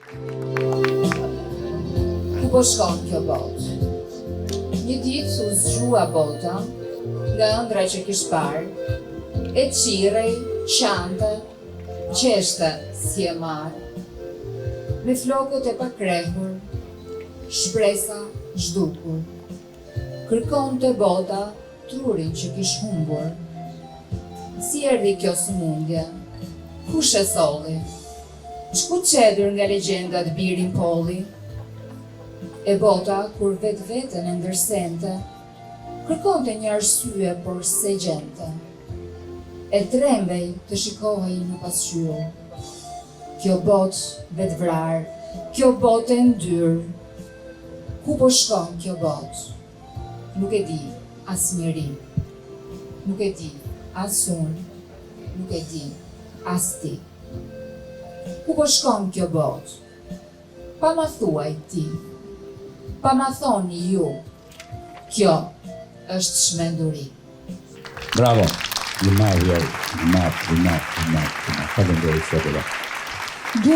Ku po shkon kjo botë? Një ditë u zgjua bota nga ëndra që kish parë, e qirej, qante, qeshte si e marë. Me flokët e pakrehur, shpresa zhdukur, kërkon të bota trurin që kish humbur. Si erdhi kjo sëmundje? Kush e solli? Çku çedur nga legjendat birin polli? E bota, kur vetë-vetën e ndërsente, kërkonte një arsye por se gjente. E trembej të shikohej në pasqyrë. Kjo botë vetvrar, kjo botë e ndyr. Ku po shkon kjo botë? Nuk e di as njeri. Nuk e di as unë. Nuk e di as ti. Ku po shkon kjo botë? Pa ma thuaj ti. Pa ma thoni ju. Kjo është shmenduri. Bravo. Faleminderit.